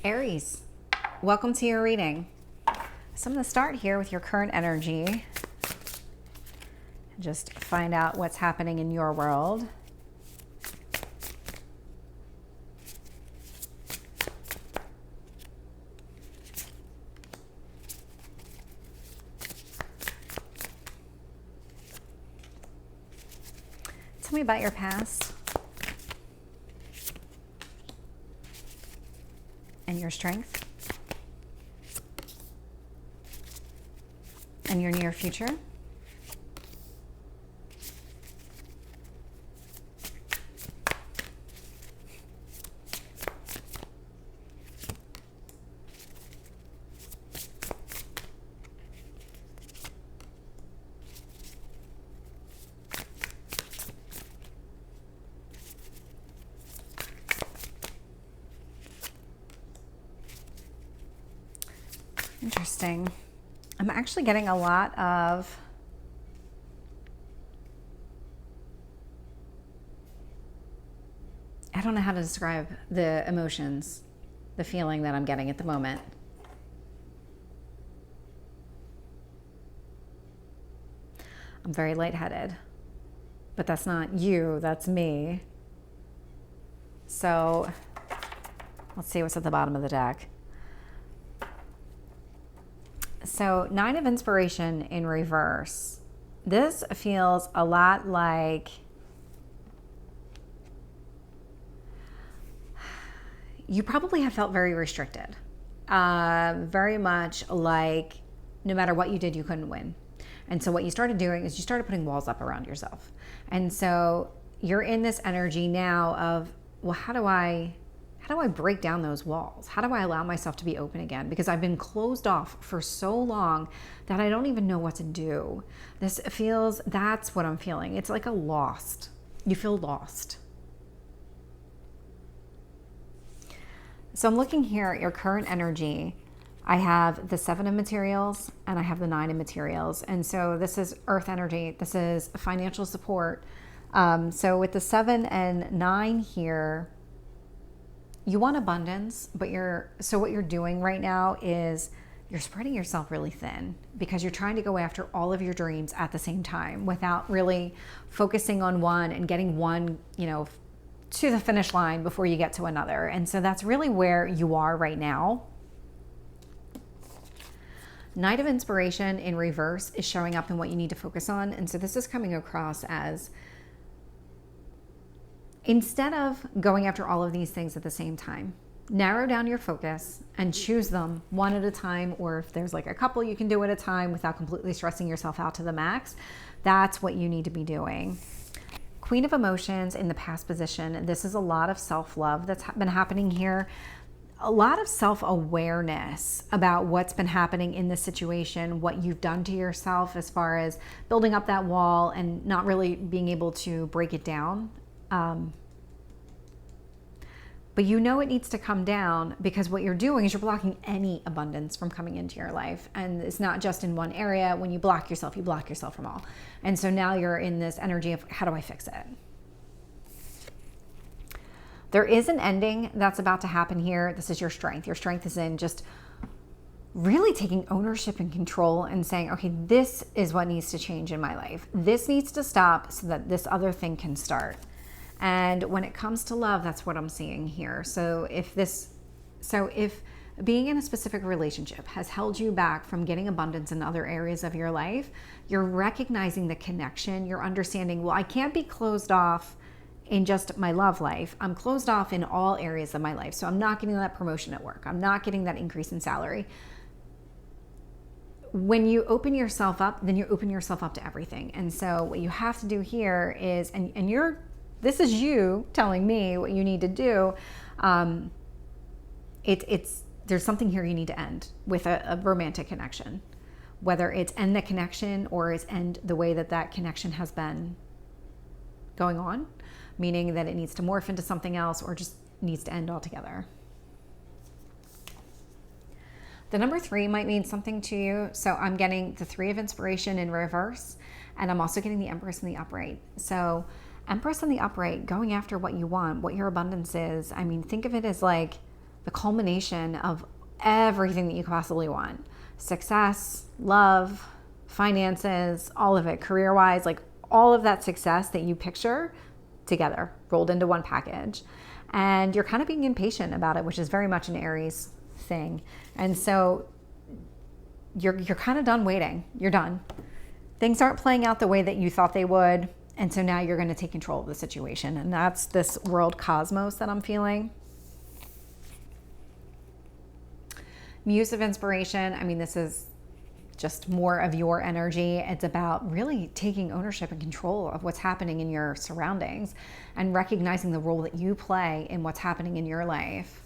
Aries, welcome to your reading. So I'm going to start here with your current energy. Just find out what's happening in your world. Tell me about your past and your strength and your near future. Interesting. I'm actually getting a lot of I don't know how to describe the emotions, the feeling that I'm getting at the moment. I'm very lightheaded, but that's not you, that's me. So let's see what's at the bottom of the deck. So 9 of Inspiration in reverse. This feels a lot like you probably have felt very restricted. Very much like no matter what you did, you couldn't win. And so what you started doing is you started putting walls up around yourself. And so you're in this energy now of, well, how do I break down those walls? How do I allow myself to be open again? Because I've been closed off for so long that I don't even know what to do. That's what I'm feeling. It's like a lost. You feel lost. So I'm looking here at your current energy. I have the 7 of materials and I have the 9 of materials. And so this is earth energy. This is financial support. So with the 7 and 9 here, you want abundance, but what you're doing right now is you're spreading yourself really thin because you're trying to go after all of your dreams at the same time without really focusing on one and getting one, to the finish line before you get to another. And so that's really where you are right now. Knight of Inspiration in reverse is showing up in what you need to focus on. And so this is coming across as, instead of going after all of these things at the same time, narrow down your focus and choose them one at a time, or if there's like a couple you can do at a time without completely stressing yourself out to the max. That's what you need to be doing. Queen of Emotions in the past position. This is a lot of self-love that's been happening here. A lot of self-awareness about what's been happening in this situation, what you've done to yourself as far as building up that wall and not really being able to break it down. But you know it needs to come down because what you're doing is you're blocking any abundance from coming into your life. And it's not just in one area. When you block yourself from all. And so now you're in this energy of, how do I fix it? There is an ending that's about to happen here. This is your strength. Your strength is in just really taking ownership and control and saying, okay, this is what needs to change in my life. This needs to stop so that this other thing can start. And when it comes to love, that's what I'm seeing here. So if being in a specific relationship has held you back from getting abundance in other areas of your life, you're recognizing the connection. You're understanding, well, I can't be closed off in just my love life. I'm closed off in all areas of my life. So I'm not getting that promotion at work. I'm not getting that increase in salary. When you open yourself up, then you open yourself up to everything. And so what you have to do here is, this is you telling me what you need to do. There's something here you need to end with a romantic connection, whether it's end the connection or it's end the way that connection has been going on, meaning that it needs to morph into something else or just needs to end altogether. The number 3 might mean something to you. So I'm getting the 3 of Inspiration in reverse, and I'm also getting the Empress in the upright. So Empress in the upright, going after what you want, what your abundance is. I mean, think of it as like the culmination of everything that you could possibly want. Success, love, finances, all of it, career-wise, like all of that success that you picture together, rolled into one package. And you're kind of being impatient about it, which is very much an Aries thing. And so you're kind of done waiting. You're done. Things aren't playing out the way that you thought they would. And so now you're going to take control of the situation. And that's this world cosmos that I'm feeling. Muse of inspiration. I mean, this is just more of your energy. It's about really taking ownership and control of what's happening in your surroundings and recognizing the role that you play in what's happening in your life.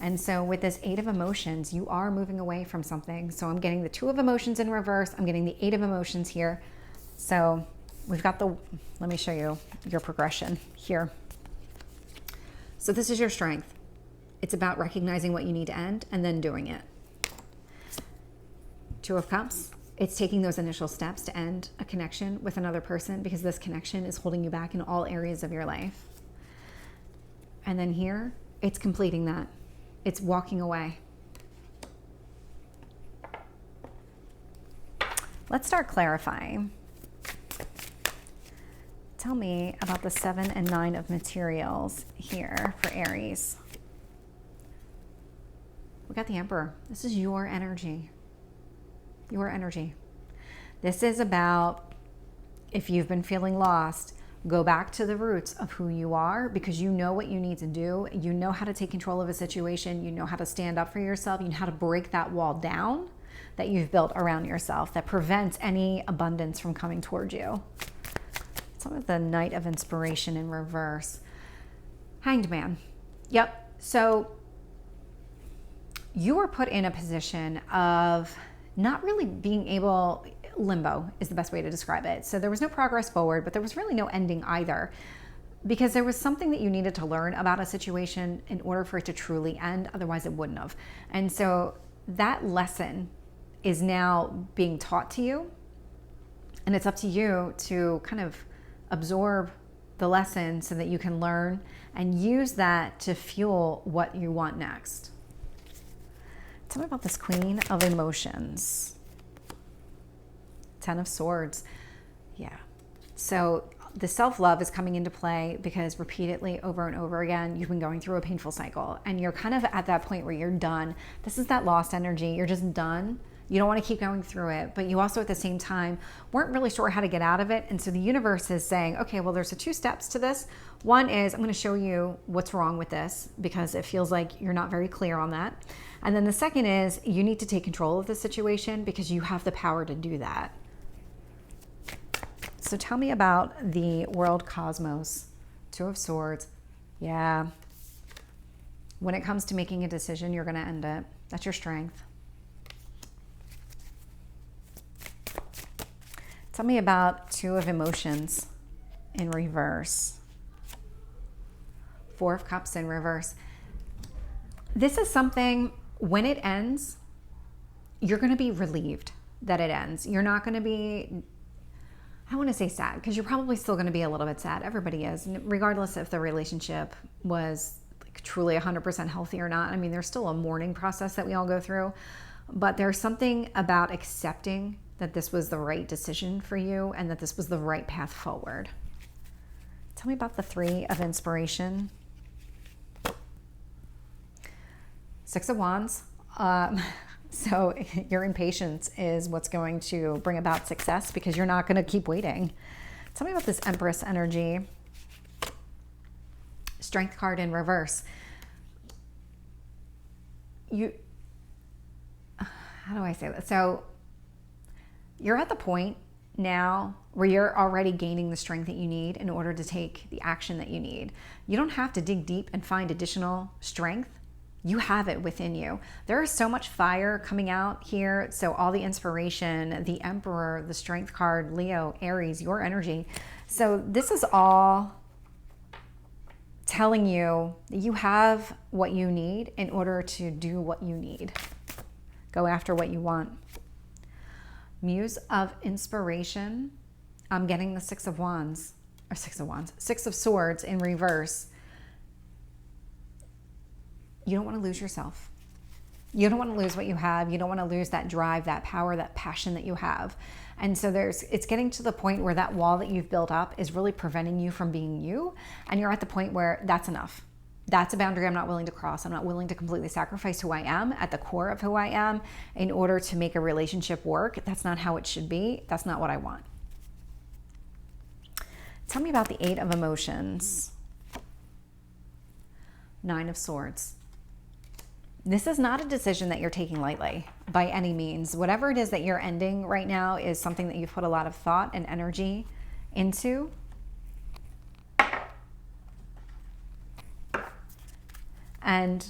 And so with this 8 of emotions, you are moving away from something. So I'm getting the 2 of emotions in reverse. I'm getting the 8 of emotions here. So we've got let me show you your progression here. So this is your strength. It's about recognizing what you need to end and then doing it. 2 of Cups. It's taking those initial steps to end a connection with another person because this connection is holding you back in all areas of your life. And then here, it's completing that. It's walking away. Let's start clarifying. Tell me about the 7 and 9 of materials here for Aries. We got the Emperor. This is your energy. Your energy. This is about, if you've been feeling lost, go back to the roots of who you are because you know what you need to do. You know how to take control of a situation. You know how to stand up for yourself. You know how to break that wall down that you've built around yourself that prevents any abundance from coming towards you. Some of the Knight of Inspiration in reverse. Hanged Man. Yep. So you were put in a position of not really being able, limbo is the best way to describe it. So there was no progress forward, but there was really no ending either, because there was something that you needed to learn about a situation in order for it to truly end. Otherwise it wouldn't have. And so that lesson is now being taught to you, and it's up to you to kind of absorb the lesson so that you can learn and use that to fuel what you want next. Tell me about this Queen of Emotions. 10 of Swords. Yeah. So the self-love is coming into play because repeatedly over and over again, you've been going through a painful cycle and you're kind of at that point where you're done. This is that lost energy. You're just done. You don't want to keep going through it, but you also at the same time weren't really sure how to get out of it. And so the universe is saying, okay, well, there's 2 steps to this. One is I'm going to show you what's wrong with this because it feels like you're not very clear on that. And then the second is you need to take control of the situation because you have the power to do that. So tell me about the world cosmos. 2 of Swords. Yeah. When it comes to making a decision, you're going to end it. That's your strength. Tell me about 2 of Emotions in reverse. 4 of Cups in reverse. This is something, when it ends, you're going to be relieved that it ends. You're not going to be, I don't want to say sad, because you're probably still going to be a little bit sad. Everybody is, regardless if the relationship was like truly 100% healthy or not. I mean, there's still a mourning process that we all go through, but there's something about accepting that this was the right decision for you and that this was the right path forward. Tell me about the 3 of Inspiration. 6 of Wands. So your impatience is what's going to bring about success because you're not going to keep waiting. Tell me about this Empress energy. Strength card in reverse. How do I say that? So you're at the point now where you're already gaining the strength that you need in order to take the action that you need. You don't have to dig deep and find additional strength. You have it within you. There is so much fire coming out here. So all the inspiration, the Emperor, the Strength card, Leo, Aries, your energy. So this is all telling you that you have what you need in order to do what you need. Go after what you want. Muse of Inspiration. I'm getting the 6 of Wands, or 6 of Wands, 6 of Swords in reverse. you don't want to lose yourself. You don't want to lose what you have. You don't want to lose that drive, that power, that passion that you have. And so it's getting to the point where that wall that you've built up is really preventing you from being you. And you're at the point where that's enough. That's a boundary I'm not willing to cross. I'm not willing to completely sacrifice who I am at the core of who I am in order to make a relationship work. That's not how it should be. That's not what I want. Tell me about the 8 of Emotions. 9 of Swords. This is not a decision that you're taking lightly by any means. Whatever it is that you're ending right now is something that you've put a lot of thought and energy into. And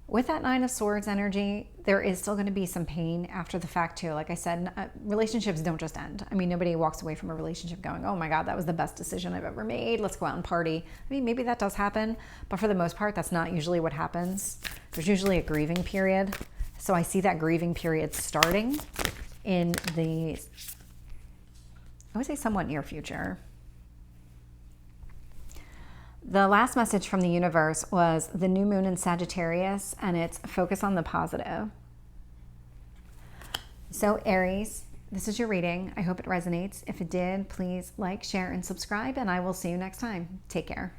with that 9 of Swords energy, there is still going to be some pain after the fact too. Like I said, relationships don't just end. I mean, nobody walks away from a relationship going, oh my God, that was the best decision I've ever made. Let's go out and party. I mean, maybe that does happen, but for the most part, that's not usually what happens. There's usually a grieving period. So I see that grieving period starting in the, I would say somewhat near future. The last message from the universe was the new moon in Sagittarius, and it's focus on the positive. So Aries, this is your reading. I hope it resonates. If it did, please like, share, and subscribe, and I will see you next time. Take care.